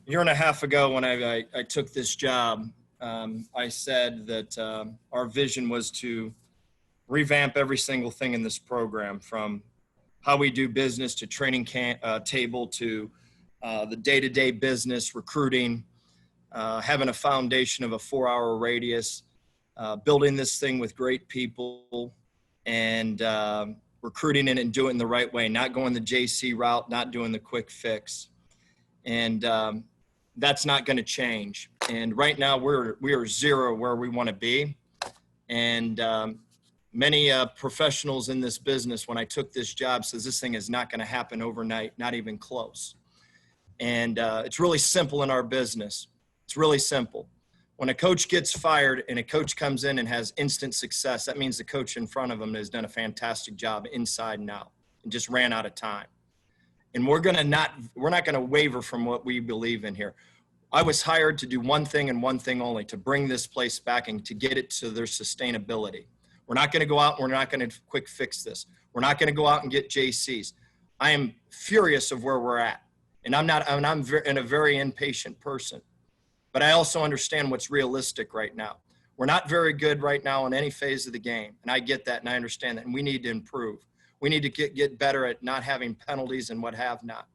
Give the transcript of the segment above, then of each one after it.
year and a half ago when I took this job, I said that our vision was to revamp every single thing in this program, from how we do business to training table to the day-to-day business, recruiting, having a foundation of a 4-hour radius, building this thing with great people, and recruiting it and doing it in the right way, not going the JC route, not doing the quick fix. And that's not going to change. And right now we are zero where we want to be. And many professionals in this business, when I took this job, says this thing is not going to happen overnight, not even close. And it's really simple in our business. It's really simple. When a coach gets fired and a coach comes in and has instant success, that means the coach in front of him has done a fantastic job inside and out and just ran out of time. And we're not going to waver from what we believe in here. I was hired to do one thing and one thing only, to bring this place back and to get it to their sustainability. We're not going to go out and we're not going to quick fix this. We're not going to go out and get JCs. I am furious of where we're at. And I'm a very impatient person. But I also understand what's realistic right now. We're not very good right now in any phase of the game. And I get that and I understand that. And we need to improve. We need to get better at not having penalties and what have not.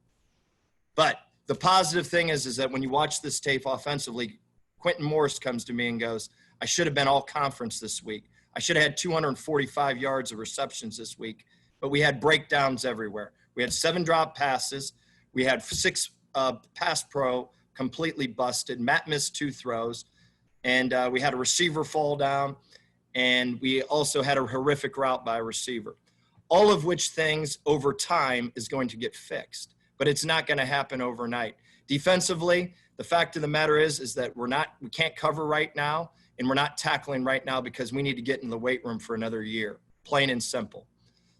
But the positive thing is that when you watch this tape offensively, Quentin Morris comes to me and goes, I should have been all conference this week. I should have had 245 yards of receptions this week, but we had breakdowns everywhere. We had 7 drop passes. We had 6 pass pro completely busted. Matt missed 2 throws, and we had a receiver fall down, and we also had a horrific route by a receiver. All of which things over time is going to get fixed, but it's not going to happen overnight. Defensively, the fact of the matter is that we can't cover right now, and we're not tackling right now because we need to get in the weight room for another year, plain and simple.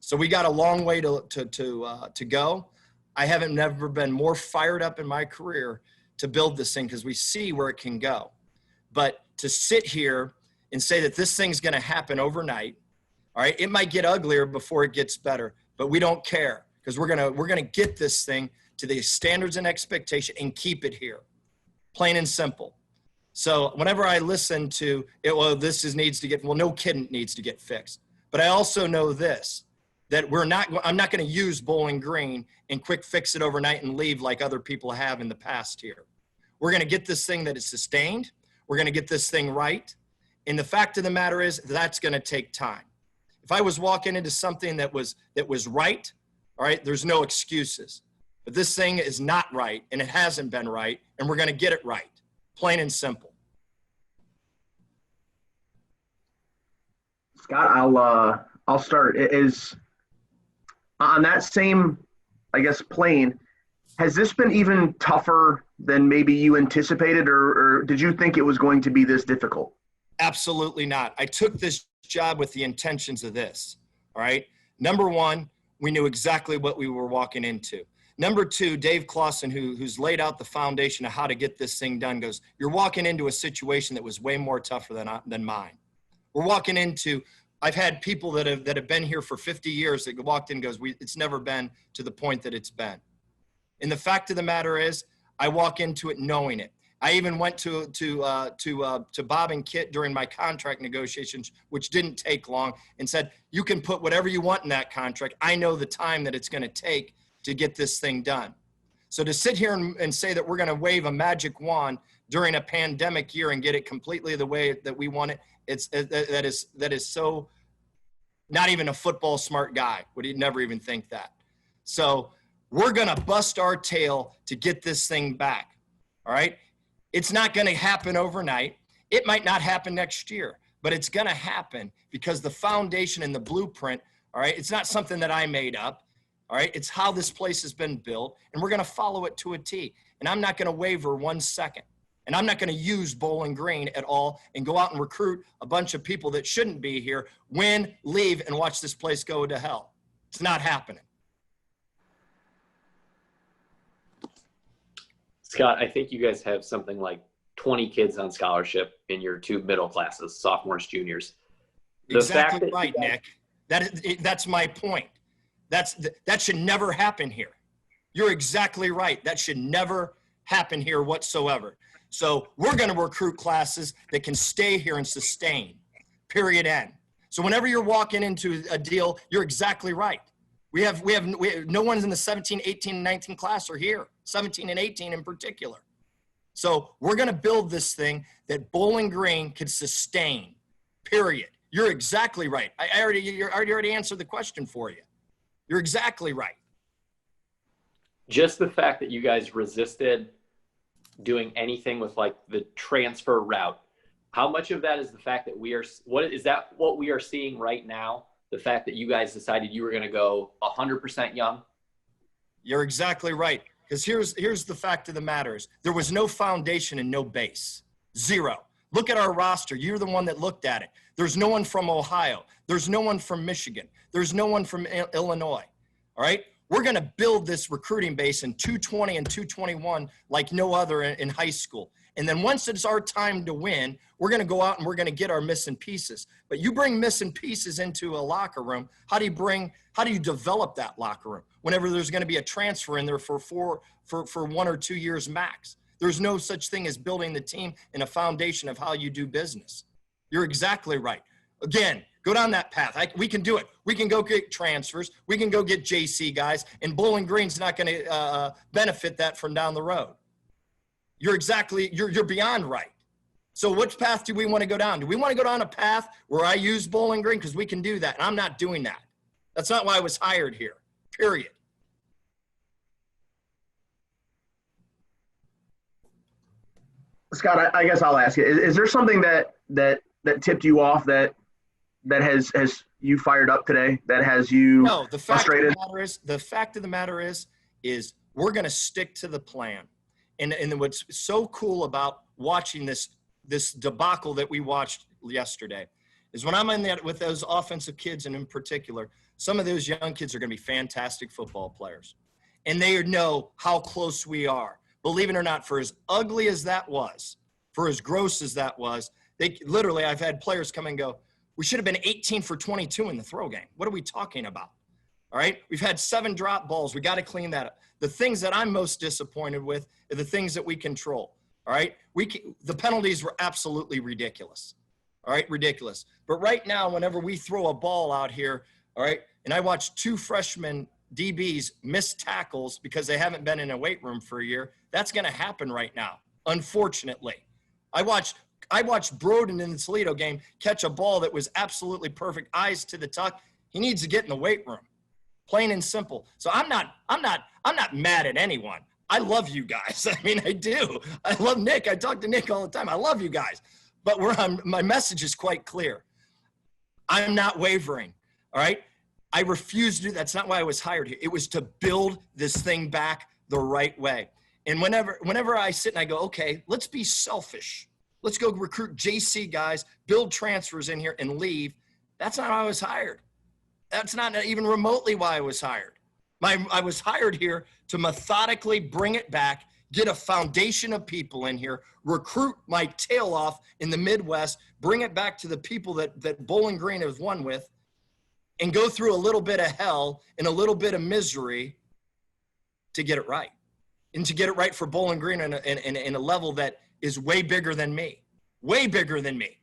So we got a long way to go. I haven't never been more fired up in my career to build this thing because we see where it can go. But to sit here and say that this thing's going to happen overnight, all right, it might get uglier before it gets better, but we don't care because we're gonna get this thing to the standards and expectation and keep it here, plain and simple. So whenever I listen to it, well, no kid needs to get fixed. But I also know this, that I'm not going to use Bowling Green and quick fix it overnight and leave like other people have in the past here. We're going to get this thing that is sustained. We're going to get this thing right. And the fact of the matter is that's going to take time. If I was walking into something that was right, all right, there's no excuses. But this thing is not right, and it hasn't been right, and we're going to get it right, plain and simple. Scott, I'll start. It is on that same, I guess, plane. Has this been even tougher than maybe you anticipated, or did you think it was going to be this difficult? Absolutely not. I took this job with the intentions of this, all right? Number one, we knew exactly what we were walking into. Number two, Dave Clausen, who's laid out the foundation of how to get this thing done, goes, you're walking into a situation that was way more tougher than mine. We're walking into, I've had people that have been here for 50 years that walked in and goes, it's never been to the point that it's been. And the fact of the matter is, I walk into it knowing it. I even went to Bob and Kit during my contract negotiations, which didn't take long, and said, you can put whatever you want in that contract. I know the time that it's going to take to get this thing done. So to sit here and say that we're going to wave a magic wand during a pandemic year and get it completely the way that we want it, that is so not even a football smart guy would never even think that. So we're going to bust our tail to get this thing back. All right. It's not going to happen overnight. It might not happen next year, but it's going to happen because the foundation and the blueprint, all right, it's not something that I made up, all right? It's how this place has been built, and we're going to follow it to a T. And I'm not going to waver 1 second. And I'm not going to use Bowling Green at all and go out and recruit a bunch of people that shouldn't be here, win, leave, and watch this place go to hell. It's not happening. Scott, I think you guys have something like 20 kids on scholarship in your 2 middle classes, sophomores, juniors. Exactly right, Nick. That's my point. That should never happen here. You're exactly right. That should never happen here whatsoever. So we're going to recruit classes that can stay here and sustain, period end. So whenever you're walking into a deal, you're exactly right. We have no one's in the 17, 18, and 19 class are here, 17 and 18 in particular. So we're going to build this thing that Bowling Green could sustain, period. You're exactly right. I already answered the question for you. You're exactly right. Just the fact that you guys resisted doing anything with like the transfer route, how much of that is the fact that what we are seeing right now? The fact that you guys decided you were going to go 100% young? You're exactly right. Because here's the fact of the matter is there was no foundation and no base. Zero. Look at our roster. You're the one that looked at it. There's no one from Ohio. There's no one from Michigan. There's no one from Illinois. All right? We're going to build this recruiting base in 220 and 221 like no other in high school. And then once it's our time to win, we're going to go out and we're going to get our missing pieces. But you bring missing pieces into a locker room. How do you develop that locker room whenever there's going to be a transfer in there for 1 or 2 years max? There's no such thing as building the team and a foundation of how you do business. You're exactly right. Again, go down that path. We can do it. We can go get transfers. We can go get JC guys, and Bowling Green's not going to benefit that from down the road. You're beyond right. So which path do we want to go down? Do we want to go down a path where I use Bowling Green? Because we can do that, and I'm not doing that. That's not why I was hired here, period. Scott, I guess I'll ask you: is there something that tipped you off that has you fired up today? That has you frustrated? The fact of the matter is we're going to stick to the plan. And what's so cool about watching this debacle that we watched yesterday is when I'm in there with those offensive kids, and in particular, some of those young kids are going to be fantastic football players, and they know how close we are. Believe it or not, for as ugly as that was, for as gross as that was, I've had players come and go, we should have been 18 for 22 in the throw game. What are we talking about? All right. We've had 7 drop balls. We got to clean that up. The things that I'm most disappointed with are the things that we control. All right. The penalties were absolutely ridiculous. All right. Ridiculous. But right now, whenever we throw a ball out here, all right, and I watched 2 freshman DBs miss tackles because they haven't been in a weight room for a year, that's going to happen right now, unfortunately. I watched Broden in the Toledo game catch a ball that was absolutely perfect, eyes to the tuck. He needs to get in the weight room. Plain and simple. So I'm not mad at anyone. I love you guys. I mean, I do. I love Nick. I talk to Nick all the time. I love you guys. But my message is quite clear. I'm not wavering. All right. I refuse to do that. That's not why I was hired here. It was to build this thing back the right way. And whenever I sit and I go, okay, let's be selfish. Let's go recruit JC guys, build transfers in here and leave. That's not how I was hired. That's not even remotely why I was hired. I was hired here to methodically bring it back, get a foundation of people in here, recruit my tail off in the Midwest, bring it back to the people that Bowling Green has won with, and go through a little bit of hell and a little bit of misery to get it right. And to get it right for Bowling Green in a level that is way bigger than me. Way bigger than me.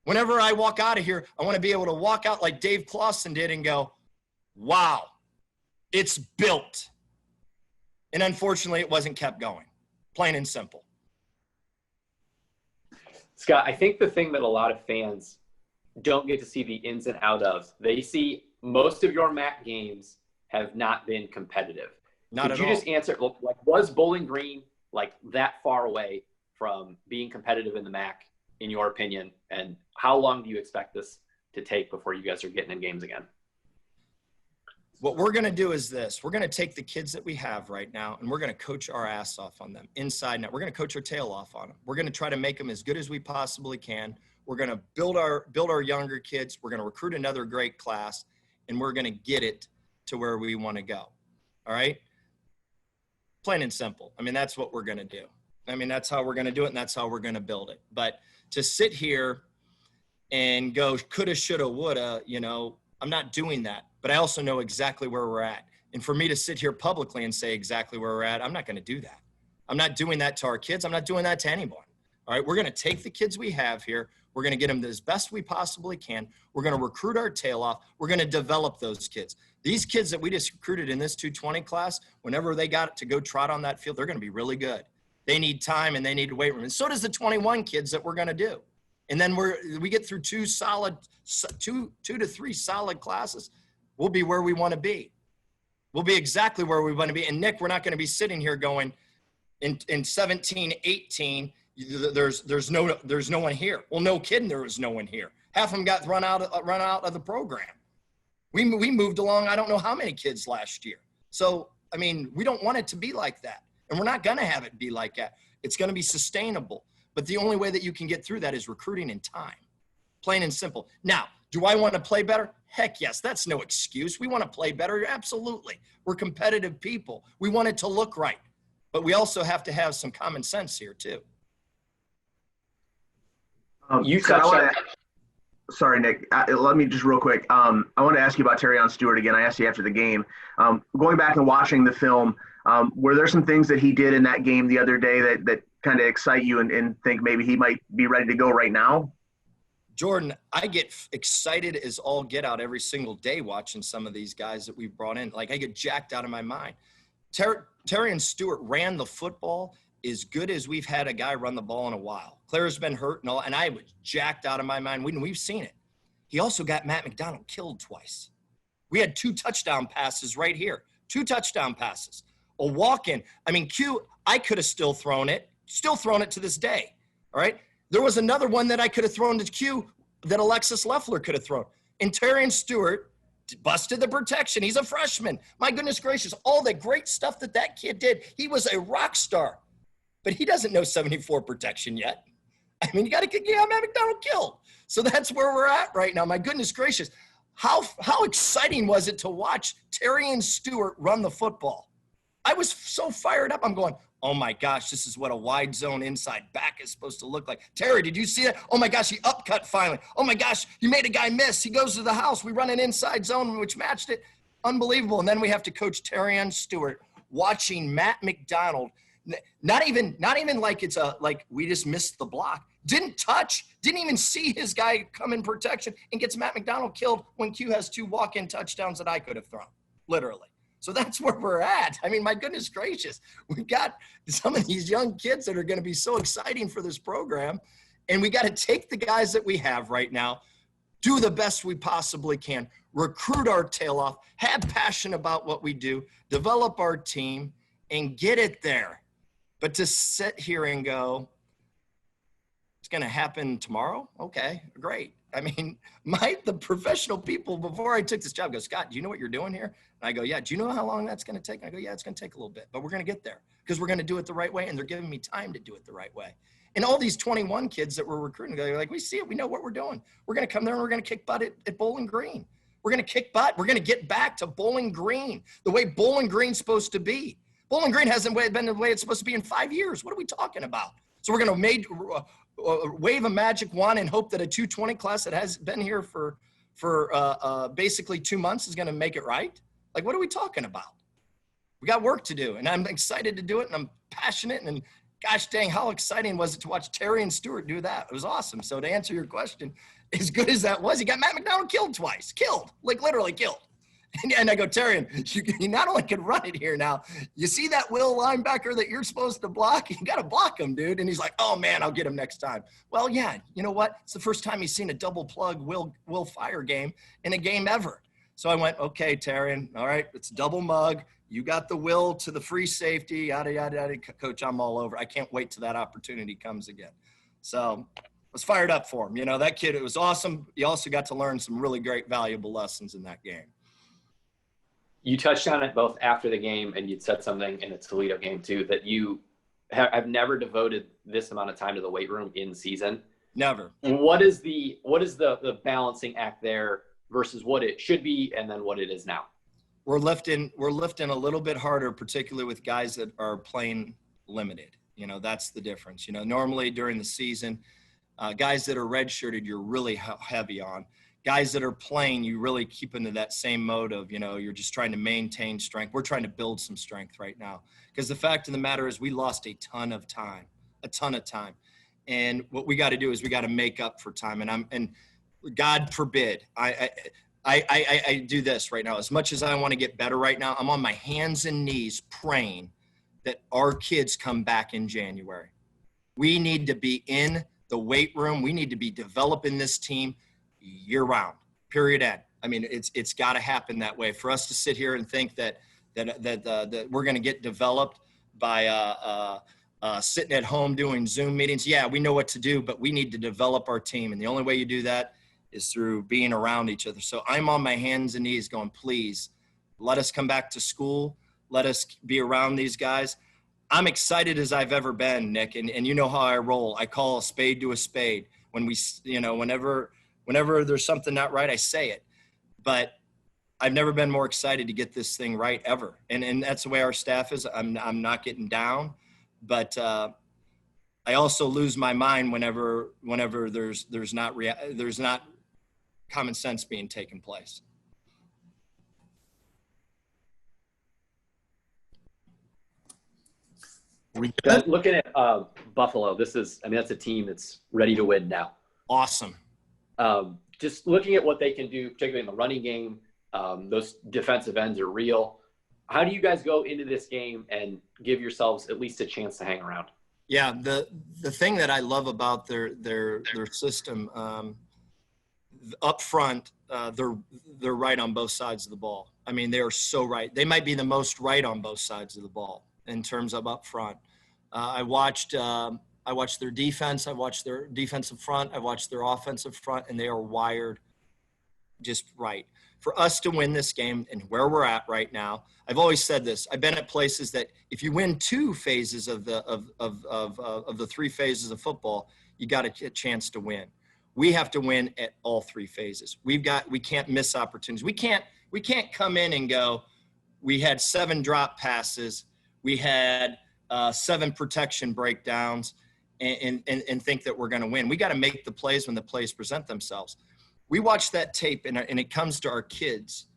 Whenever I walk out of here, I want to be able to walk out like Dave Clawson did and go, wow, it's built. And unfortunately, it wasn't kept going. Plain and simple. Scott, I think the thing that a lot of fans don't get to see the ins and outs of, they see most of your MAC games have not been competitive. Could you just answer, like, was Bowling Green like that far away from being competitive in the MAC, in your opinion? And how long do you expect this to take before you guys are getting in games again? What we're going to do is this. We're going to take the kids that we have right now, and we're going to coach our ass off on them inside and out. We're going to coach our tail off on them. We're going to try to make them as good as we possibly can. We're going to build our younger kids. We're going to recruit another great class, and we're going to get it to where we want to go. All right? Plain and simple. I mean, that's what we're going to do. I mean, that's how we're going to do it, and that's how we're going to build it. But to sit here and go coulda, shoulda, woulda, I'm not doing that. But I also know exactly where we're at. And for me to sit here publicly and say exactly where we're at, I'm not going to do that. I'm not doing that to our kids. I'm not doing that to anyone. All right. We're going to take the kids we have here. We're going to get them as best we possibly can. We're going to recruit our tail off. We're going to develop those kids. These kids that we just recruited in this 220 class, whenever they got to go trot on that field, they're going to be really good. They need time and they need weight room. And so does the 21 kids that we're going to do. And then we get through two to three solid classes. We'll be where we want to be. We'll be exactly where we want to be. And Nick, we're not going to be sitting here going in 17, 18, there's no one here. Well, no kidding, there was no one here. Half of them got run out of the program. We moved along, I don't know how many kids last year. So, I mean, we don't want it to be like that. And we're not going to have it be like that. It's going to be sustainable. But the only way that you can get through that is recruiting in time. Plain and simple. Now, do I want to play better? Heck yes, that's no excuse. We want to play better, absolutely. We're competitive people. We want it to look right. But we also have to have some common sense here too. Sorry, Nick. Let me just real quick. I want to ask you about Terrion Stewart again. I asked you after the game. Going back and watching the film, were there some things that he did in that game the other day that kind of excite you and think maybe he might be ready to go right now? Jordan, I get excited as all get out every single day watching some of these guys that we've brought in. Like, I get jacked out of my mind. Terrion Stewart ran the football as good as we've had a guy run the ball in a while. Claire's been hurt and all, and I was jacked out of my mind. We've seen it. He also got Matt McDonald killed twice. We had 2 touchdown passes right here. 2 touchdown passes. A walk-in. I mean, I could have still thrown it to this day. All right? There was another one that I could have thrown to Q that Alexis Loeffler could have thrown. And Terrion Stewart busted the protection. He's a freshman. My goodness gracious, all the great stuff that kid did. He was a rock star. But he doesn't know 74 protection yet. I mean, you got to get Matt McDonald killed. So that's where we're at right now. My goodness gracious. How exciting was it to watch Terrion Stewart run the football? I was so fired up. I'm going, oh my gosh, this is what a wide zone inside back is supposed to look like. Terry, did you see that? Oh my gosh, he upcut finally. Oh my gosh, he made a guy miss. He goes to the house. We run an inside zone which matched it. Unbelievable. And then we have to coach Terrion Stewart watching Matt McDonald. Not even like it's like we just missed the block. Didn't even see his guy come in protection and gets Matt McDonald killed when Q has 2 walk-in touchdowns that I could have thrown, literally. So that's where we're at. I mean, my goodness gracious, we've got some of these young kids that are going to be so exciting for this program. And we got to take the guys that we have right now, do the best we possibly can, recruit our tail off, have passion about what we do, develop our team, and get it there. But to sit here and go, it's going to happen tomorrow? Okay, great. I mean, the professional people, before I took this job, go, Scott, do you know what you're doing here? And I go, yeah. Do you know how long that's going to take? And I go, yeah, it's going to take a little bit, but we're going to get there because we're going to do it the right way, and they're giving me time to do it the right way. And all these 21 kids that we're recruiting, they're like, we see it. We know what we're doing. We're going to come there and we're going to kick butt at Bowling Green. We're going to kick butt. We're going to get back to Bowling Green, the way Bowling Green's supposed to be. Bowling Green hasn't been the way it's supposed to be in 5 years. What are we talking about? So we're going to wave a magic wand and hope that a 220 class that has been here for basically 2 months is going to make it right. Like, what are we talking about? We got work to do, and I'm excited to do it, and I'm passionate, and gosh dang, how exciting was it to watch Terrion Stewart do that? It was awesome. So to answer your question, as good as that was, he got Matt McDonald killed twice. Killed, like literally killed. And I go, Terrion, you not only can run it here now, you see that Will linebacker that you're supposed to block? You got to block him, dude. And he's like, oh, man, I'll get him next time. Well, yeah, you know what? It's the first time he's seen a double plug Will Fire game in a game ever. So I went, okay, Terrion, all right, it's double mug. You got the Will to the free safety, yada, yada, yada. Coach, I'm all over. I can't wait till that opportunity comes again. So I was fired up for him. You know, that kid, it was awesome. He also got to learn some really great, valuable lessons in that game. You touched on it both after the game, and you'd said something in the Toledo game too, that you have never devoted this amount of time to the weight room in season. Never. What is the balancing act there versus what it should be and then what it is now? We're lifting a little bit harder, particularly with guys that are playing limited. You know, that's the difference. You know, normally during the season, guys that are redshirted, you're really heavy on. guys that are playing, you really keep into that same mode of, you're just trying to maintain strength. We're trying to build some strength right now, because the fact of the matter is we lost a ton of time. And what we got to do is we got to make up for time. And God forbid, I do this right now. As much as I want to get better right now, I'm on my hands and knees praying that our kids come back in January. We need to be in the weight room. We need to be developing this team year round, period end. I mean, it's got to happen that way. For us to sit here and think that we're going to get developed by sitting at home doing Zoom meetings. Yeah, we know what to do, but we need to develop our team. And the only way you do that is through being around each other. So I'm on my hands and knees going, please let us come back to school. Let us be around these guys. I'm excited as I've ever been, Nick. And you know how I roll. I call a spade to a spade. When we, whenever there's something not right, I say it. But I've never been more excited to get this thing right ever. And that's the way our staff is. I'm not getting down. But I also lose my mind whenever there's not common sense being taken place. Looking at Buffalo, that's a team that's ready to win now. Awesome. Just looking at what they can do, particularly in the running game, those defensive ends are real. How do you guys go into this game and give yourselves at least a chance to hang around? Yeah, the thing that I love about their system, up front, they're right on both sides of the ball. I mean, they are so right. They might be the most right on both sides of the ball in terms of up front. I watched their defense. I watched their defensive front. I watched their offensive front, and they are wired just right. For us to win this game and where we're at right now, I've always said this. I've been at places that if you win two phases of the three phases of football, you got a chance to win. We have to win at all three phases. We can't miss opportunities. We can't come in and go, we had 7 drop passes, we had 7 protection breakdowns, and think that we're going to win. We got to make the plays when the plays present themselves. We watched that tape, and it comes to our kids.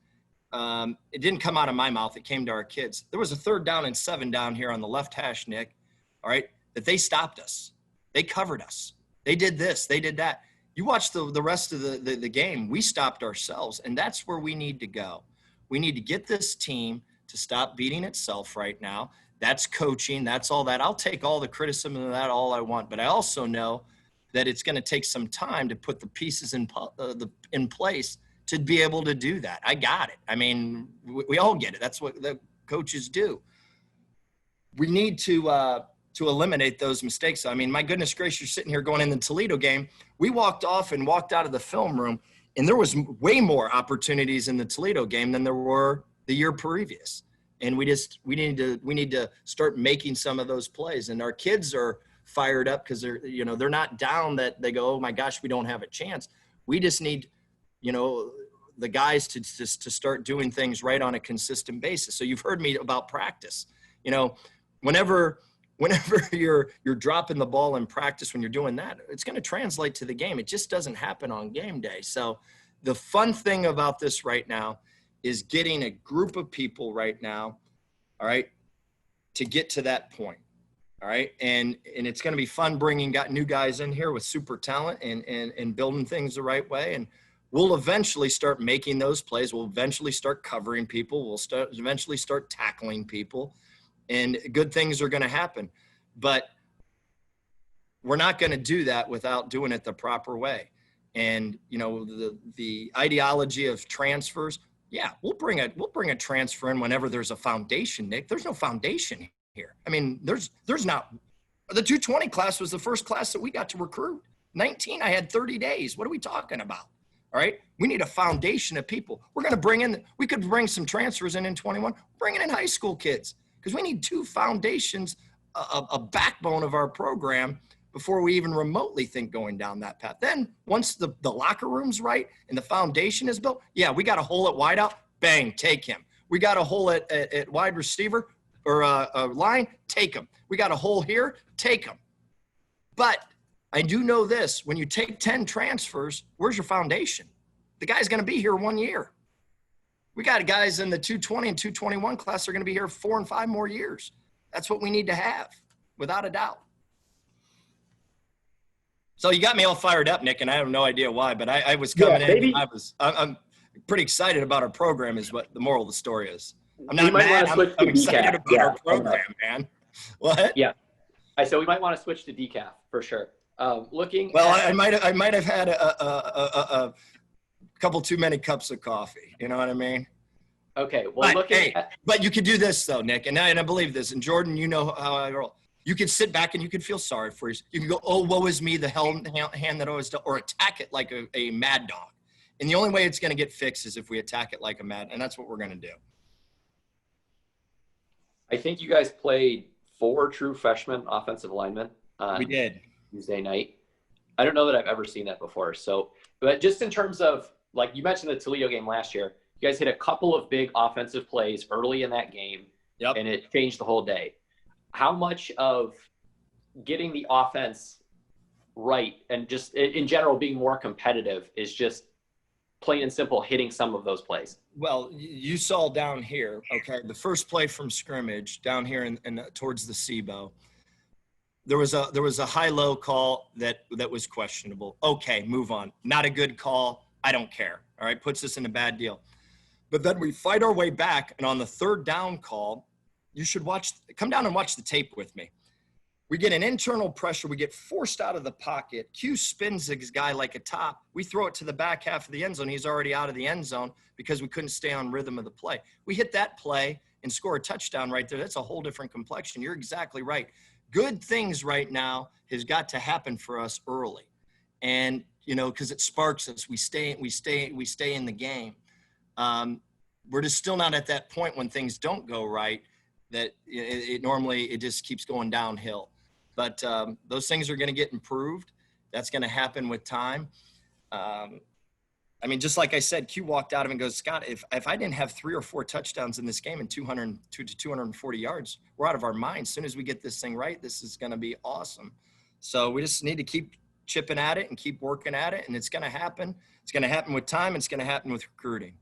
It didn't come out of my mouth. It came to our kids. There was a 3rd down and 7 down here on the left hash, Nick, all right, that they stopped us. They covered us. They did this. They did that. You watch the rest of the game. We stopped ourselves, and that's where we need to go. We need to get this team to stop beating itself right now. That's coaching. That's all that. I'll take all the criticism of that all I want, but I also know that it's going to take some time to put the pieces in place to be able to do that. I got it. I mean, we all get it. That's what the coaches do. We need to eliminate those mistakes. I mean, my goodness gracious, you're sitting here going in the Toledo game. We walked off and walked out of the film room, and there was way more opportunities in the Toledo game than there were the year previous. And we need to start making some of those plays. And our kids are fired up because they're not down that they go, oh my gosh, we don't have a chance. We just need, the guys to start doing things right on a consistent basis. So you've heard me about practice. Whenever you're dropping the ball in practice, when you're doing that, it's going to translate to the game. It just doesn't happen on game day. So the fun thing about this right now is getting a group of people right now, all right, to get to that point. All right. And it's going to be fun bringing new guys in here with super talent and building things the right way. And we'll eventually start making those plays. We'll eventually start covering people. We'll eventually start tackling people, and good things are going to happen. But we're not going to do that without doing it the proper way. And, the ideology of transfers. Yeah, we'll bring a transfer in whenever there's a foundation, Nick. There's no foundation here. I mean, there's not. The 220 class was the first class that we got to recruit. 19, I had 30 days. What are we talking about? All right. We need a foundation of people. We're going to we could bring some transfers in 21, bringing in high school kids, because we need 2 foundations, a backbone of our program before we even remotely think going down that path. Then once the locker room's right and the foundation is built, yeah, we got a hole at wideout, bang, take him. We got a hole at wide receiver or a line, take him. We got a hole here, take him. But I do know this, when you take 10 transfers, where's your foundation? the guy's going to be here 1 year. We got guys in the 220 and 221 class are going to be here 4 and 5 more years. That's what we need to have, without a doubt. So you got me all fired up, Nick, and I have no idea why, but I was coming in. I'm pretty excited about our program is what the moral of the story is. I'm not mad. I'm excited about our program, man. What? Yeah. I said we might want to switch to decaf for sure. I might have had a couple too many cups of coffee. You know what I mean? Okay. Well, but you could do this though, Nick, and I believe this. And Jordan, you know how I roll. You could sit back and you could feel sorry for yourself. You can go, oh, woe is me, the hand that always does, or attack it like a mad dog. And the only way it's going to get fixed is if we attack it like a mad, and that's what we're going to do. I think you guys played 4 true freshman offensive linemen. We did. Tuesday night. I don't know that I've ever seen that before. So, but just in terms of, like you mentioned the Toledo game last year, you guys hit a couple of big offensive plays early in that game, and it changed the whole day. How much of getting the offense right and just in general being more competitive is just plain and simple hitting some of those plays? Well, you saw down here, okay, the first play from scrimmage down here in towards the SIBO, there was a high-low call that was questionable. Okay, move on. Not a good call. I don't care. All right, puts us in a bad deal. But then we fight our way back, and on the third down call, you should come down and watch the tape with me. We get an internal pressure. We get forced out of the pocket. Q spins this guy like a top. We throw it to the back half of the end zone. He's already out of the end zone because we couldn't stay on rhythm of the play. We hit that play and score a touchdown right there. That's a whole different complexion. You're exactly right. Good things right now has got to happen for us early. And, you know, because it sparks us. We stay in the game. We're just still not at that point when things don't go right, that normally it just keeps going downhill. But those things are going to get improved. That's going to happen with time. I mean, just like I said, Q walked out of it and goes, Scott, if I didn't have 3 or 4 touchdowns in this game and 202 to 240 yards, we're out of our minds. As soon as we get this thing right, this is going to be awesome. So we just need to keep chipping at it and keep working at it, and it's going to happen. It's going to happen with time. It's going to happen with recruiting.